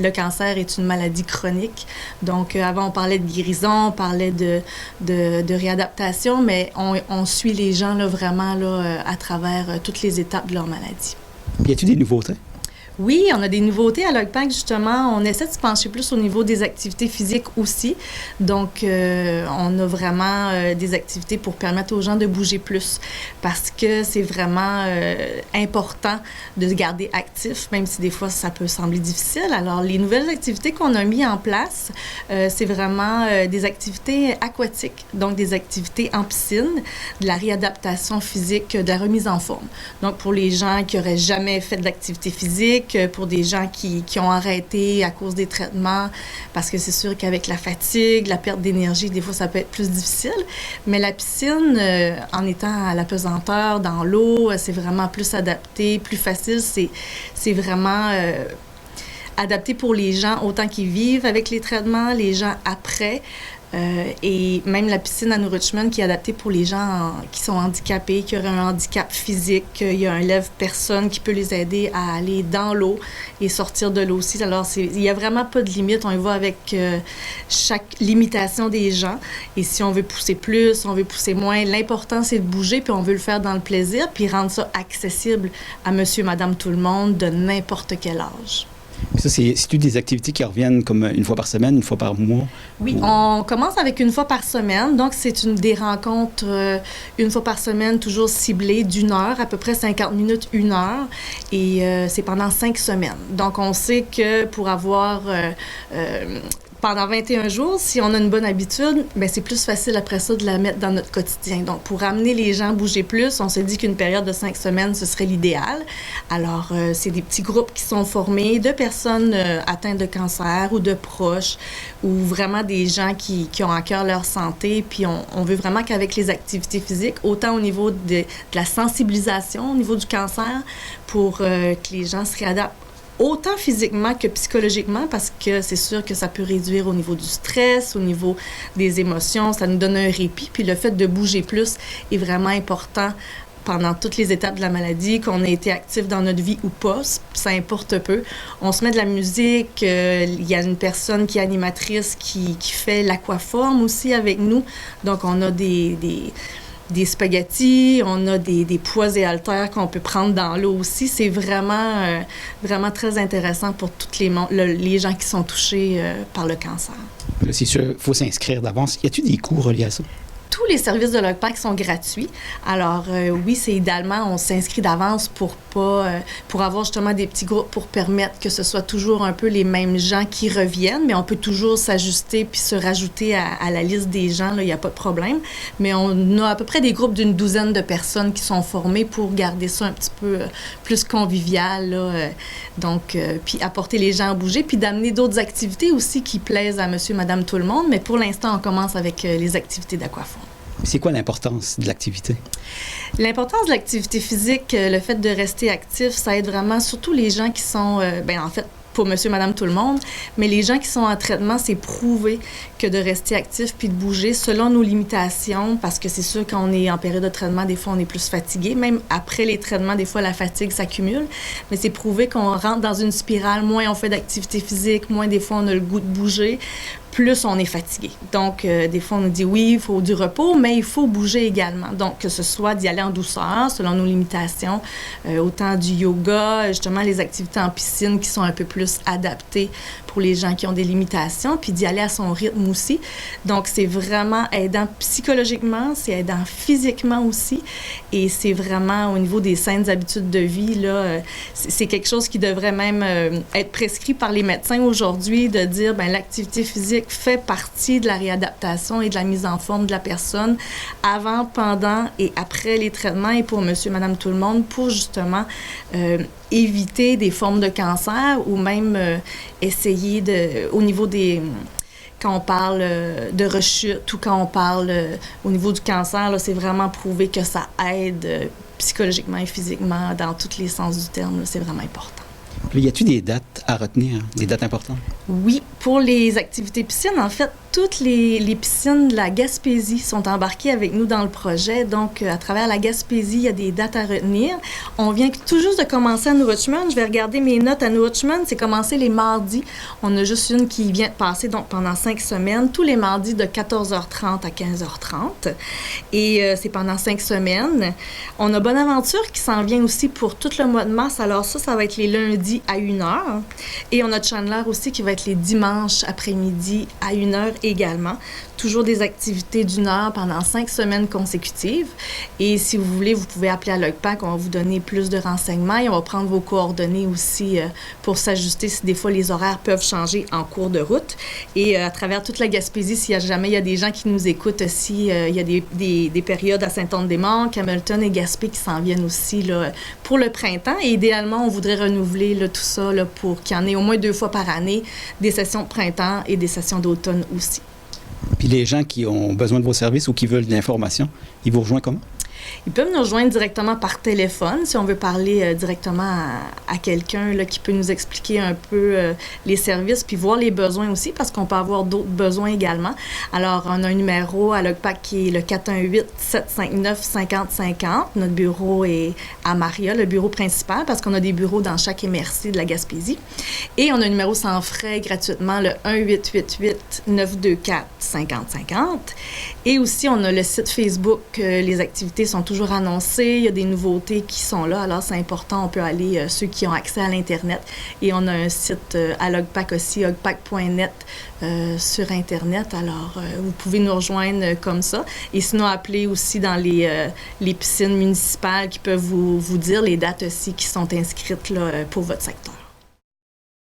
le cancer est une maladie chronique. Donc, avant, on parlait de guérison, on parlait de réadaptation, mais on suit les gens là, vraiment là, à travers toutes les étapes de leur maladie. Y a-t-il des nouveautés? Oui, on a des nouveautés à l'OGPAC, justement. On essaie de se pencher plus au niveau des activités physiques aussi. Donc, on a vraiment des activités pour permettre aux gens de bouger plus parce que c'est vraiment important de se garder actif, même si des fois, ça peut sembler difficile. Alors, les nouvelles activités qu'on a mises en place, c'est vraiment des activités aquatiques, donc des activités en piscine, de la réadaptation physique, de la remise en forme. Donc, pour les gens qui n'auraient jamais fait d'activité physique, pour des gens qui ont arrêté à cause des traitements, parce que c'est sûr qu'avec la fatigue, la perte d'énergie, des fois, ça peut être plus difficile. Mais la piscine, en étant à la pesanteur, dans l'eau, c'est vraiment plus adapté, plus facile. C'est vraiment adapté pour les gens, autant qu'ils vivent avec les traitements, les gens après. Et même la piscine à New Richmond qui est adaptée pour les gens qui sont handicapés, qui auraient un handicap physique. Il y a un lève-personne qui peut les aider à aller dans l'eau et sortir de l'eau aussi. Alors, il n'y a vraiment pas de limite. On y va avec chaque limitation des gens. Et si on veut pousser plus, on veut pousser moins, l'important, c'est de bouger, puis on veut le faire dans le plaisir, puis rendre ça accessible à monsieur, madame, tout le monde, de n'importe quel âge. Ça, c'est-tu des activités qui reviennent comme une fois par semaine, une fois par mois? Oui, on commence avec une fois par semaine. Donc, c'est des rencontres une fois par semaine, toujours ciblées d'1 heure, à peu près 50 minutes, 1 heure. Et c'est pendant 5 semaines. Donc, on sait que pour avoir... pendant 21 jours, si on a une bonne habitude, bien, c'est plus facile après ça de la mettre dans notre quotidien. Donc, pour amener les gens à bouger plus, on se dit qu'une période de 5 semaines, ce serait l'idéal. Alors, c'est des petits groupes qui sont formés de personnes atteintes de cancer ou de proches ou vraiment des gens qui ont à cœur leur santé. Puis, on veut vraiment qu'avec les activités physiques, autant au niveau de la sensibilisation, au niveau du cancer, pour que les gens se réadaptent autant physiquement que psychologiquement, parce que c'est sûr que ça peut réduire au niveau du stress, au niveau des émotions, ça nous donne un répit. Puis le fait de bouger plus est vraiment important pendant toutes les étapes de la maladie, qu'on ait été actif dans notre vie ou pas, ça importe peu. On se met de la musique, il y a une personne qui est animatrice qui fait l'aquaforme aussi avec nous. Donc on a des spaghettis, on a des poids et haltères qu'on peut prendre dans l'eau aussi. C'est vraiment, vraiment très intéressant pour tous les gens qui sont touchés par le cancer. Là, c'est sûr, il faut s'inscrire d'avance. Y a-t-il des coûts reliés à ça? Tous les services de l'OGPAC sont gratuits. Alors, oui, c'est idéalement, on s'inscrit d'avance pour avoir justement des petits groupes pour permettre que ce soit toujours un peu les mêmes gens qui reviennent, mais on peut toujours s'ajuster puis se rajouter à la liste des gens, là, il n'y a pas de problème. Mais on a à peu près des groupes d'une 12aine de personnes qui sont formées pour garder ça un petit peu plus convivial, là, donc, puis apporter les gens à bouger, puis d'amener d'autres activités aussi qui plaisent à monsieur, madame, tout le monde. Mais pour l'instant, on commence avec les activités d'aquaforme. C'est quoi l'importance de l'activité? L'importance de l'activité physique, le fait de rester actif, ça aide vraiment surtout les gens qui sont, en fait, pour monsieur, madame, tout le monde, mais les gens qui sont en traitement, c'est prouvé que de rester actif puis de bouger selon nos limitations, parce que c'est sûr qu'on est en période de traitement, des fois, on est plus fatigué. Même après les traitements, des fois, la fatigue s'accumule, mais c'est prouvé qu'on rentre dans une spirale. Moins on fait d'activité physique, moins des fois, on a le goût de bouger, plus on est fatigué. Donc, des fois, on nous dit oui, il faut du repos, mais il faut bouger également. Donc, que ce soit d'y aller en douceur, selon nos limitations, autant du yoga, justement, les activités en piscine qui sont un peu plus adaptées pour les gens qui ont des limitations, puis d'y aller à son rythme aussi. Donc, c'est vraiment aidant psychologiquement, c'est aidant physiquement aussi, et c'est vraiment au niveau des saines habitudes de vie, là, c'est quelque chose qui devrait même être prescrit par les médecins aujourd'hui, de dire, bien, l'activité physique fait partie de la réadaptation et de la mise en forme de la personne avant, pendant et après les traitements, et pour monsieur, madame, tout le monde, pour justement éviter des formes de cancer ou même essayer au niveau des... Quand on parle de rechute ou quand on parle au niveau du cancer, là, c'est vraiment prouvé que ça aide psychologiquement et physiquement dans tous les sens du terme. Là, c'est vraiment important. Puis, y a-t-il des dates à retenir, des dates importantes? Oui, pour les activités piscine, en fait, toutes les piscines de la Gaspésie sont embarquées avec nous dans le projet. Donc, à travers la Gaspésie, il y a des dates à retenir. On vient tout juste de commencer à New Richmond. Je vais regarder mes notes à New Richmond. C'est commencé les mardis. On a juste une qui vient de passer donc pendant 5 semaines, tous les mardis de 14h30 à 15h30. Et c'est pendant 5 semaines. On a Bonaventure qui s'en vient aussi pour tout le mois de mars. Alors ça va être les lundis à 1h. Et on a Chandler aussi qui va être les dimanches après-midi à 1h également. Toujours des activités d'1 heure pendant 5 semaines consécutives. Et si vous voulez, vous pouvez appeler à l'OGPAC. On va vous donner plus de renseignements et on va prendre vos coordonnées aussi pour s'ajuster si des fois les horaires peuvent changer en cours de route. Et à travers toute la Gaspésie, s'il y a jamais il y a des gens qui nous écoutent aussi, il y a des périodes à Saint-Anne-des-Monts, Hamilton et Gaspé qui s'en viennent aussi là, pour le printemps. Et idéalement, on voudrait renouveler là, tout ça là, pour qu'il y en ait au moins 2 fois par année des sessions de printemps et des sessions d'automne aussi. Puis les gens qui ont besoin de vos services ou qui veulent de l'information, ils vous rejoignent comment? Ils peuvent nous rejoindre directement par téléphone si on veut parler directement à quelqu'un là, qui peut nous expliquer un peu les services puis voir les besoins aussi parce qu'on peut avoir d'autres besoins également. Alors, on a un numéro à l'OGPAC qui est le 418-759-5050. Notre bureau est à Maria, le bureau principal, parce qu'on a des bureaux dans chaque MRC de la Gaspésie. Et on a un numéro sans frais gratuitement, le 1-888-924-5050. Et aussi, on a le site Facebook. Les activités sont toujours annoncées. Il y a des nouveautés qui sont là. Alors, c'est important. On peut aller, ceux qui ont accès à l'Internet. Et on a un site à l'OGPAC aussi, ogpac.net sur Internet. Alors, vous pouvez nous rejoindre comme ça. Et sinon, appeler aussi dans les piscines municipales qui peuvent vous dire les dates aussi qui sont inscrites là, pour votre secteur.